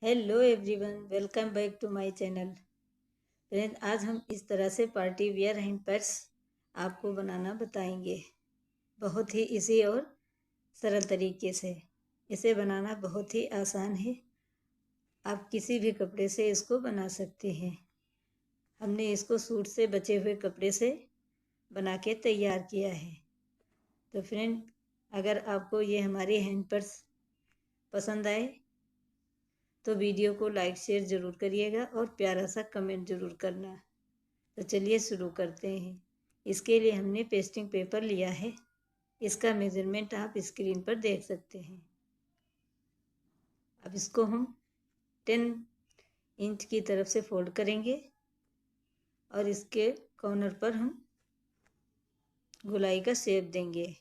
Hello everyone, welcome back to my channel. Friend, आज हम इस तरह से पार्टी वियर हैंड पर्स आपको बनाना बताएंगे, बहुत ही इजी और सरल तरीके से। इसे बनाना बहुत ही आसान है, आप किसी भी कपड़े से इसको बना सकते हैं। हमने इसको सूट से बचे हुए कपड़े से बना के तैयार किया है। तो फ्रेंड, अगर आपको ये हमारी हैंड पर्स पसंद आए तो वीडियो को लाइक शेयर ज़रूर करिएगा और प्यारा सा कमेंट ज़रूर करना। तो चलिए शुरू करते हैं। इसके लिए हमने पेस्टिंग पेपर लिया है, इसका मेज़रमेंट आप स्क्रीन पर देख सकते हैं। अब इसको हम 10 इंच की तरफ से फोल्ड करेंगे और इसके कॉर्नर पर हम गोलाई का शेप देंगे।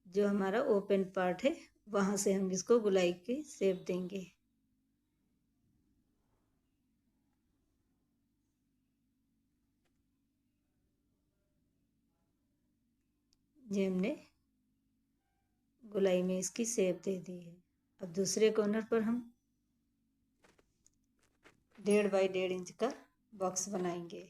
जो हमारा ओपन पार्ट है वहाँ से हम इसको गोलाई की शेप देंगे। ये हमने गोलाई में इसकी शेप दे दी है। अब दूसरे कॉर्नर पर हम 1.5 बाई 1.5 इंच का बॉक्स बनाएंगे।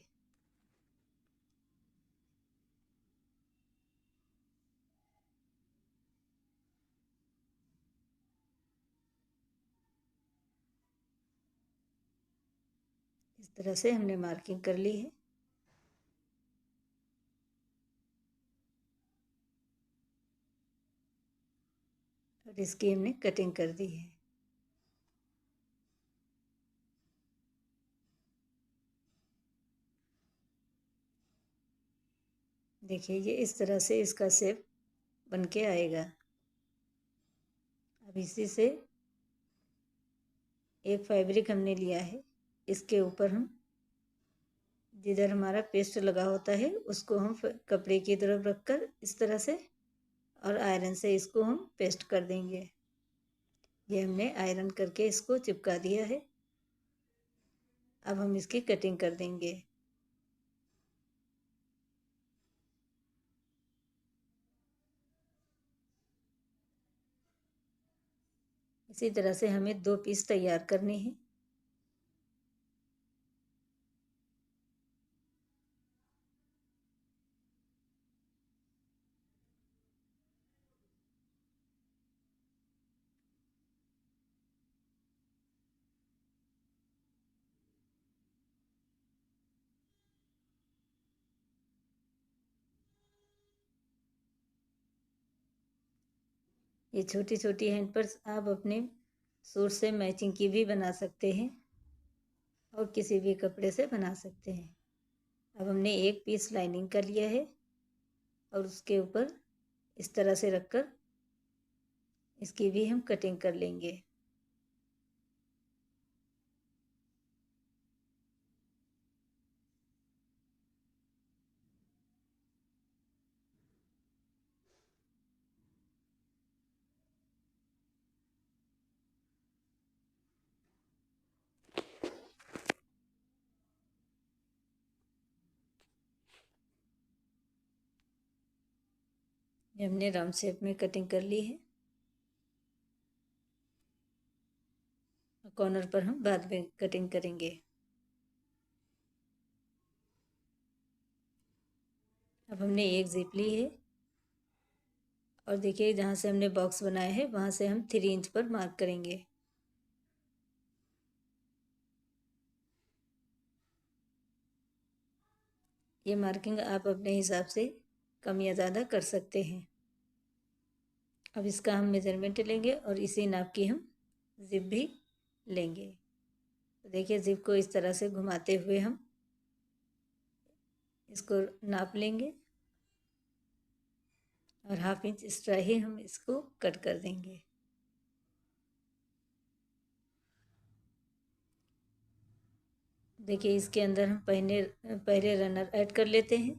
इस तरह से हमने मार्किंग कर ली है। और इसकी हमने कटिंग कर दी है। देखिए, ये इस तरह से इसका शेप बन के आएगा। अब इसी से एक फैब्रिक हमने लिया है, इसके ऊपर हम जिधर हमारा पेस्ट लगा होता है उसको हम कपड़े की तरफ रखकर इस तरह से और आयरन से इसको हम पेस्ट कर देंगे। ये हमने आयरन करके इसको चिपका दिया है। अब हम इसकी कटिंग कर देंगे। इसी तरह से हमें 2 पीस तैयार करने हैं। ये छोटी छोटी हैंड पर्स आप अपने सूट से मैचिंग की भी बना सकते हैं और किसी भी कपड़े से बना सकते हैं। अब हमने एक पीस लाइनिंग कर लिया है और उसके ऊपर इस तरह से रखकर इसकी भी हम कटिंग कर लेंगे। ये हमने राउंड शेप में कटिंग कर ली है। कॉर्नर पर हम बाद में कटिंग करेंगे। अब हमने एक जिप ली है और देखिए, जहाँ से हमने बॉक्स बनाया है वहाँ से हम 3 इंच पर मार्क करेंगे। ये मार्किंग आप अपने हिसाब से कम या ज़्यादा कर सकते हैं। अब इसका हम मेज़रमेंट लेंगे और इसी नाप की हम जिप भी लेंगे। तो देखिए, जिप को इस तरह से घुमाते हुए हम इसको नाप लेंगे और 1/2 इंच एक्स्ट्रा ही हम इसको कट कर देंगे। देखिए, इसके अंदर हम पहले रनर ऐड कर लेते हैं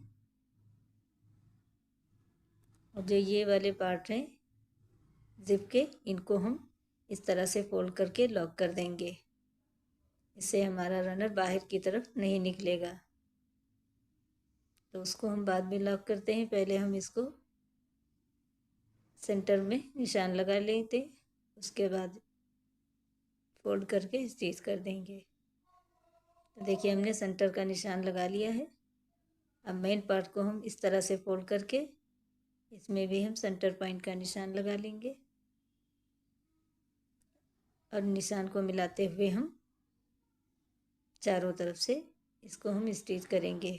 और जो ये वाले पार्ट हैं जिप के, इनको हम इस तरह से फोल्ड करके लॉक कर देंगे। इससे हमारा रनर बाहर की तरफ नहीं निकलेगा। तो उसको हम बाद में लॉक करते हैं। पहले हम इसको सेंटर में निशान लगा लेते हैं, उसके बाद फोल्ड करके स्टिच कर देंगे। तो देखिए हमने सेंटर का निशान लगा लिया है। अब मेन पार्ट को हम इस तरह से फोल्ड करके इसमें भी हम सेंटर पॉइंट का निशान लगा लेंगे और निशान को मिलाते हुए हम चारों तरफ से इसको हम स्टिच करेंगे।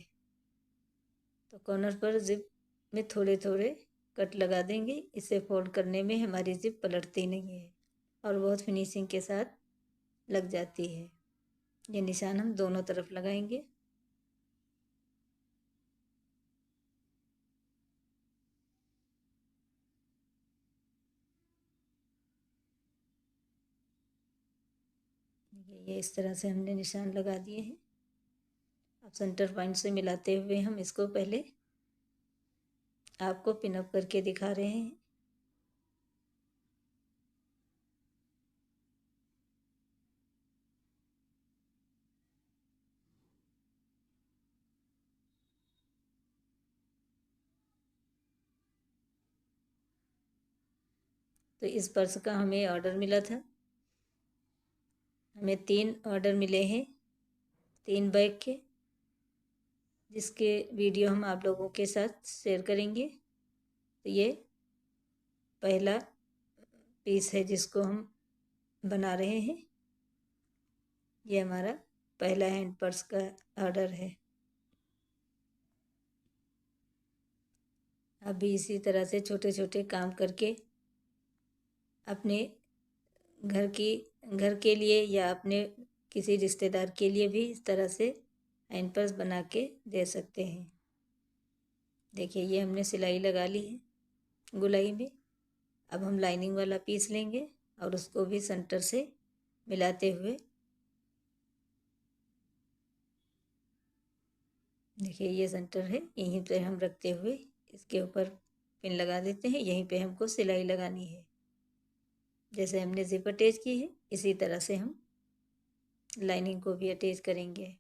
तो कॉर्नर पर जिप में थोड़े थोड़े कट लगा देंगे, इसे फोल्ड करने में हमारी जिप पलटती नहीं है और बहुत फिनिशिंग के साथ लग जाती है। ये निशान हम दोनों तरफ लगाएंगे। ये इस तरह से हमने निशान लगा दिए हैं। अब सेंटर पॉइंट से मिलाते हुए हम इसको पहले आपको पिन अप करके दिखा रहे हैं। तो इस पर्स का हमें ऑर्डर मिला था, हमें 3 ऑर्डर मिले हैं 3 बैग के, जिसके वीडियो हम आप लोगों के साथ शेयर करेंगे। तो ये पहला पीस है जिसको हम बना रहे हैं। ये हमारा पहला हैंड पर्स का ऑर्डर है। अभी इसी तरह से छोटे छोटे काम करके अपने घर के लिए या अपने किसी रिश्तेदार के लिए भी इस तरह से हैंड पर्स बना के दे सकते हैं। देखिए ये हमने सिलाई लगा ली है गुलाई में। अब हम लाइनिंग वाला पीस लेंगे और उसको भी सेंटर से मिलाते हुए, देखिए ये सेंटर है, यहीं पे हम रखते हुए इसके ऊपर पिन लगा देते हैं। यहीं पे हमको सिलाई लगानी है। जैसे हमने जिप अटैच की है इसी तरह से हम लाइनिंग को भी अटैच करेंगे।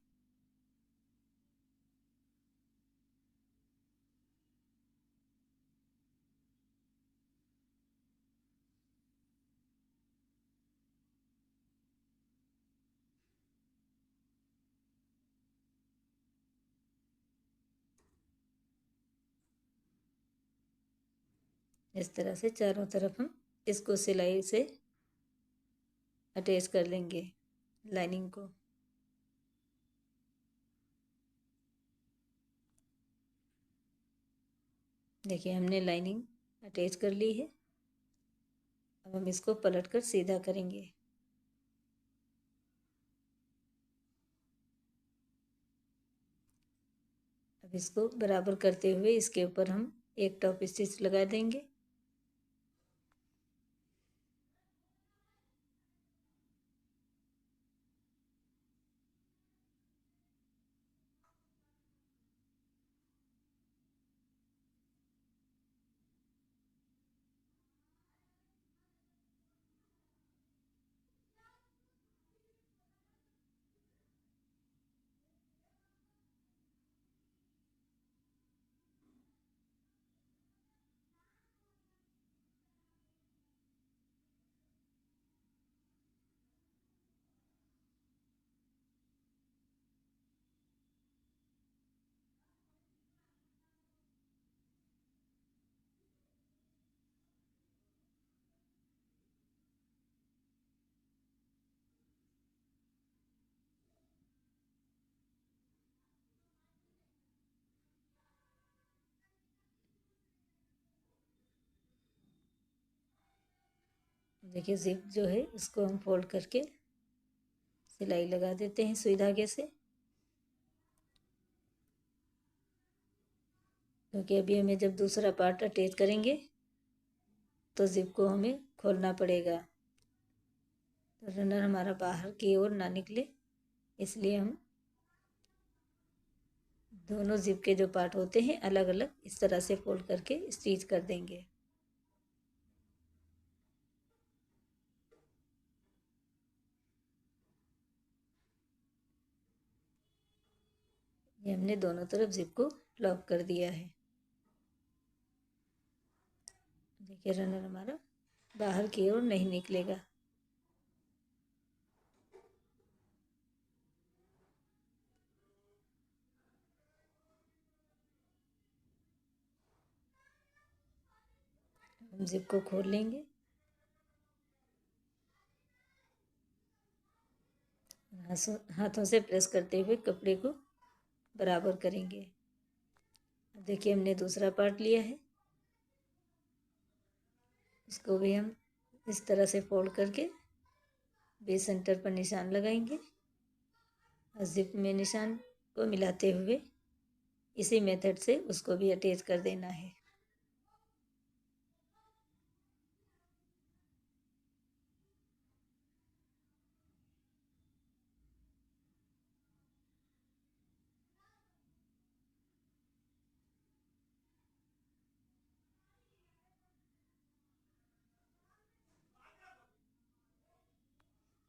इस तरह से चारों तरफ हम इसको सिलाई से अटैच कर लेंगे लाइनिंग को। देखिए हमने लाइनिंग अटैच कर ली है। अब हम इसको पलट कर सीधा करेंगे। अब इसको बराबर करते हुए इसके ऊपर हम एक टॉप स्टिच लगा देंगे। देखिए जिप जो है इसको हम फोल्ड करके सिलाई लगा देते हैं सुई धागे से, क्योंकि अभी हमें जब दूसरा पार्ट अटैच करेंगे तो जिप को हमें खोलना पड़ेगा, तो रनर हमारा बाहर की ओर ना निकले, इसलिए हम दोनों जिप के जो पार्ट होते हैं अलग अलग इस तरह से फोल्ड करके स्टिच कर देंगे। ये हमने दोनों तरफ जिप को लॉक कर दिया है। देखिए रनर हमारा बाहर की ओर नहीं निकलेगा। जिप को खोल लेंगे। हाथों से प्रेस करते हुए कपड़े को बराबर करेंगे। देखिए हमने दूसरा पार्ट लिया है, इसको भी हम इस तरह से फोल्ड करके बेस सेंटर पर निशान लगाएंगे और जिप में निशान को मिलाते हुए इसी मेथड से उसको भी अटैच कर देना है।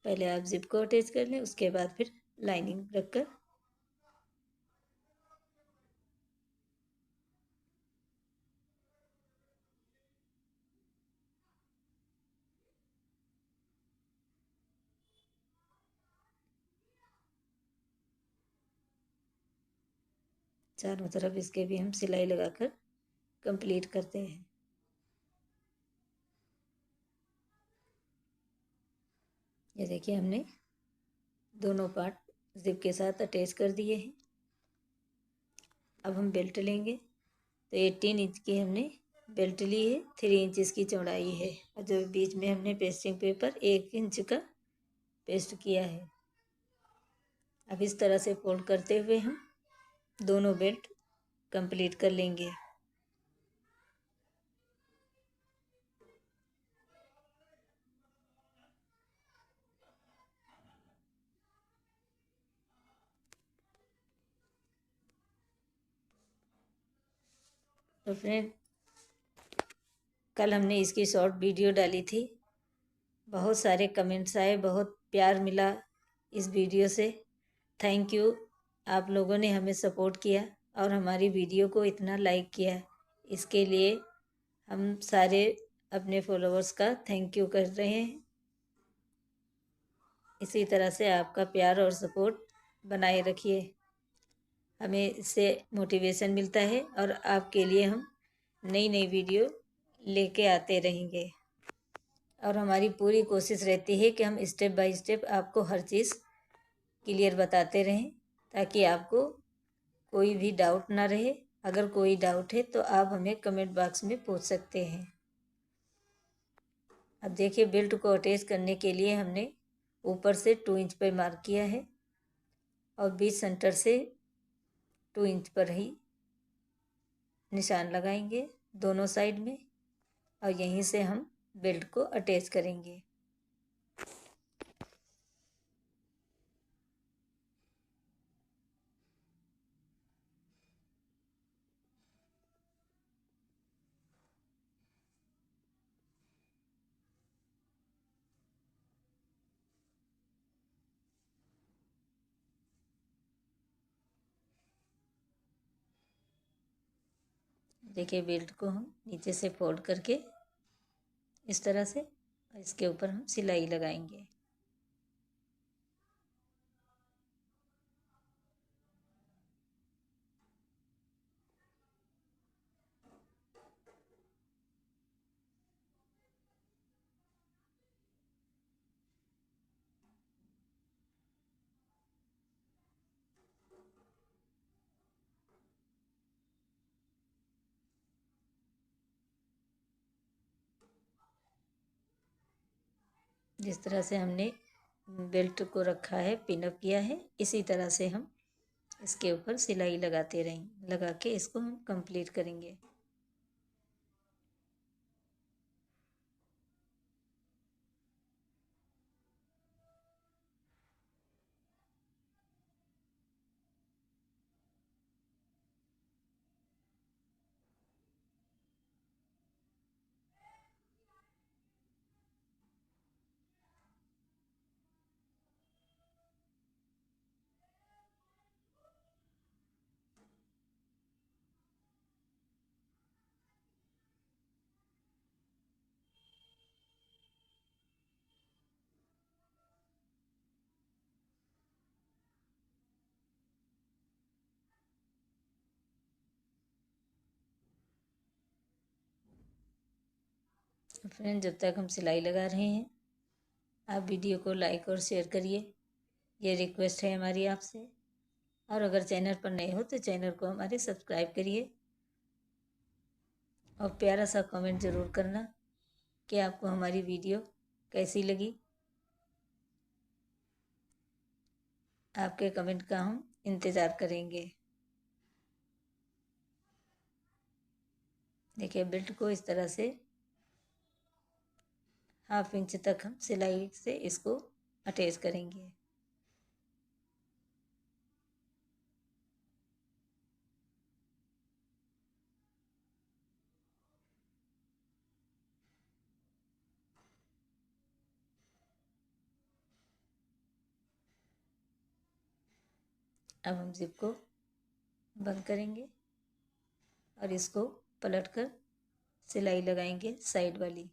पहले आप जिप को अटैच कर लें, उसके बाद फिर लाइनिंग रखकर चारों तरफ इसके भी हम सिलाई लगाकर कंप्लीट करते हैं। ये देखिए हमने दोनों पार्ट जिप के साथ अटैच कर दिए हैं। अब हम बेल्ट लेंगे, तो 18 इंच की हमने बेल्ट ली है, 3 इंच इसकी चौड़ाई है और जो बीच में हमने पेस्टिंग पेपर 1 इंच का पेस्ट किया है। अब इस तरह से फोल्ड करते हुए हम दोनों बेल्ट कंप्लीट कर लेंगे। तो फ्रेंड, कल हमने इसकी शॉर्ट वीडियो डाली थी, बहुत सारे कमेंट्स आए, बहुत प्यार मिला इस वीडियो से। थैंक यू, आप लोगों ने हमें सपोर्ट किया और हमारी वीडियो को इतना लाइक किया। इसके लिए हम सारे अपने फॉलोअर्स का थैंक यू कर रहे हैं। इसी तरह से आपका प्यार और सपोर्ट बनाए रखिए, हमें इससे मोटिवेशन मिलता है और आपके लिए हम नई नई वीडियो लेके आते रहेंगे। और हमारी पूरी कोशिश रहती है कि हम स्टेप बाय स्टेप आपको हर चीज़ क्लियर बताते रहें, ताकि आपको कोई भी डाउट ना रहे। अगर कोई डाउट है तो आप हमें कमेंट बॉक्स में पूछ सकते हैं। अब देखिए, बेल्ट को अटैच करने के लिए हमने ऊपर से 2 इंच पर मार्क किया है और बीच सेंटर से 2 इंच पर ही निशान लगाएंगे दोनों साइड में और यहीं से हम बेल्ट को अटैच करेंगे। देखिए, बेल्ट को हम नीचे से फोल्ड करके इस तरह से इसके ऊपर हम सिलाई लगाएंगे। जिस तरह से हमने बेल्ट को रखा है, पिनअप किया है, इसी तरह से हम इसके ऊपर सिलाई लगाते रहेंगे, लगा के इसको हम कंप्लीट करेंगे। फ्रेंड, जब तक हम सिलाई लगा रहे हैं आप वीडियो को लाइक और शेयर करिए, ये रिक्वेस्ट है हमारी आपसे। और अगर चैनल पर नए हो तो चैनल को हमारे सब्सक्राइब करिए और प्यारा सा कमेंट ज़रूर करना कि आपको हमारी वीडियो कैसी लगी। आपके कमेंट का हम इंतज़ार करेंगे। देखिए, बेल्ट को इस तरह से 1/2 इंच तक हम सिलाई से इसको अटैच करेंगे। अब हम जिप को बंद करेंगे और इसको पलटकर सिलाई लगाएंगे साइड वाली।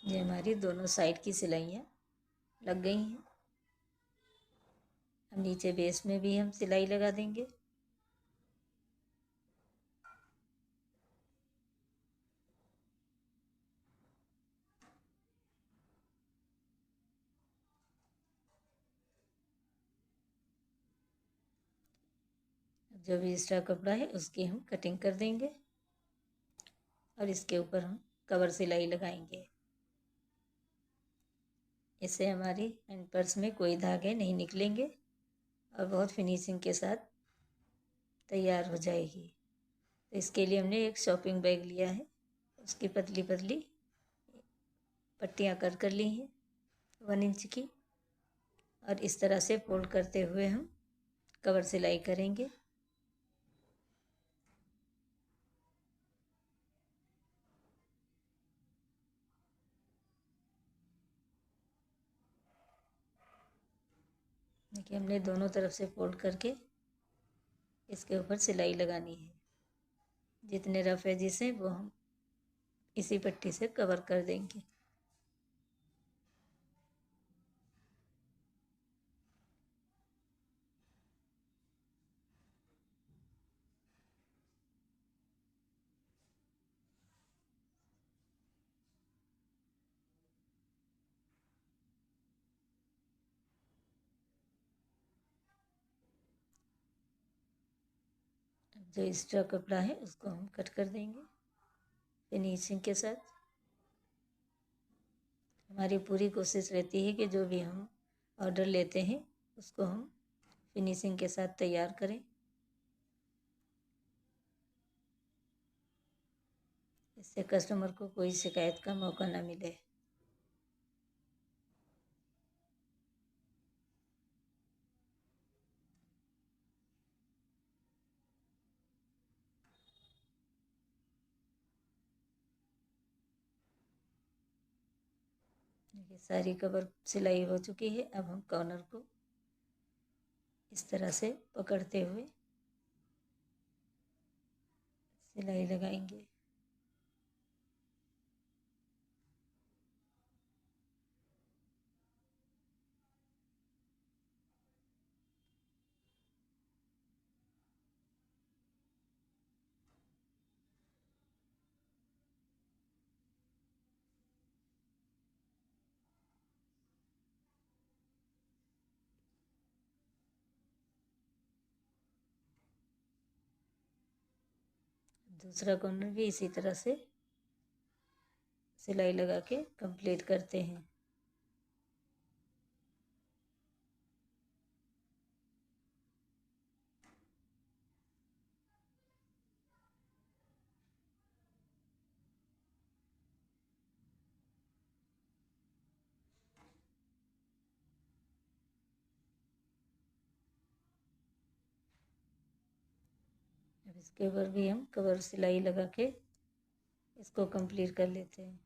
ये हमारी दोनों साइड की सिलाइयाँ लग गई हैं। अब नीचे बेस में भी हम सिलाई लगा देंगे। जो भी एक्स्ट्रा कपड़ा है उसकी हम कटिंग कर देंगे और इसके ऊपर हम कवर सिलाई लगाएंगे। इससे हमारी हैंड पर्स में कोई धागे नहीं निकलेंगे और बहुत फिनिशिंग के साथ तैयार हो जाएगी। तो इसके लिए हमने एक शॉपिंग बैग लिया है, उसकी पतली पतली पट्टियाँ कट कर ली हैं 1 इंच की, और इस तरह से फोल्ड करते हुए हम कवर सिलाई करेंगे। देखिए, हमने दोनों तरफ से फोल्ड करके इसके ऊपर सिलाई लगानी है। जितने रफ एजिस हैं वो हम इसी पट्टी से कवर कर देंगे। अब जो एक्स्ट्रा कपड़ा है उसको हम कट कर देंगे फिनिशिंग के साथ। हमारी पूरी कोशिश रहती है कि जो भी हम ऑर्डर लेते हैं उसको हम फिनिशिंग के साथ तैयार करें। इससे कस्टमर को कोई शिकायत का मौका ना मिले। देखिए, सारी कवर सिलाई हो चुकी है। अब हम कॉर्नर को इस तरह से पकड़ते हुए सिलाई लगाएंगे। दूसरा कॉर्नर भी इसी तरह से सिलाई लगा के कंप्लीट करते हैं। और इसके ऊपर भी हम कवर सिलाई लगा के इसको कंप्लीट कर लेते हैं।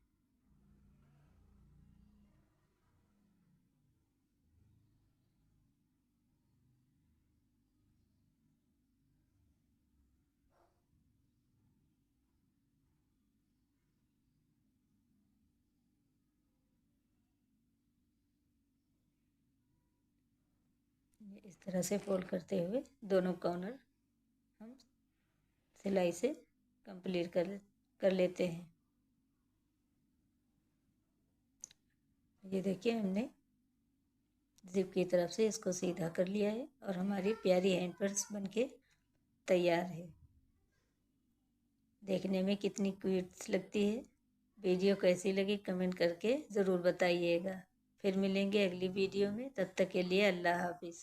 इस तरह से फोल्ड करते हुए दोनों कॉर्नर हम सिलाई से कंप्लीट कर लेते हैं। ये देखिए हमने जिप की तरफ से इसको सीधा कर लिया है और हमारी प्यारी हैंड पर्स बनके तैयार है। देखने में कितनी क्यूट लगती है। वीडियो कैसी लगी कमेंट करके ज़रूर बताइएगा। फिर मिलेंगे अगली वीडियो में, तब तक के लिए अल्लाह हाफिज़।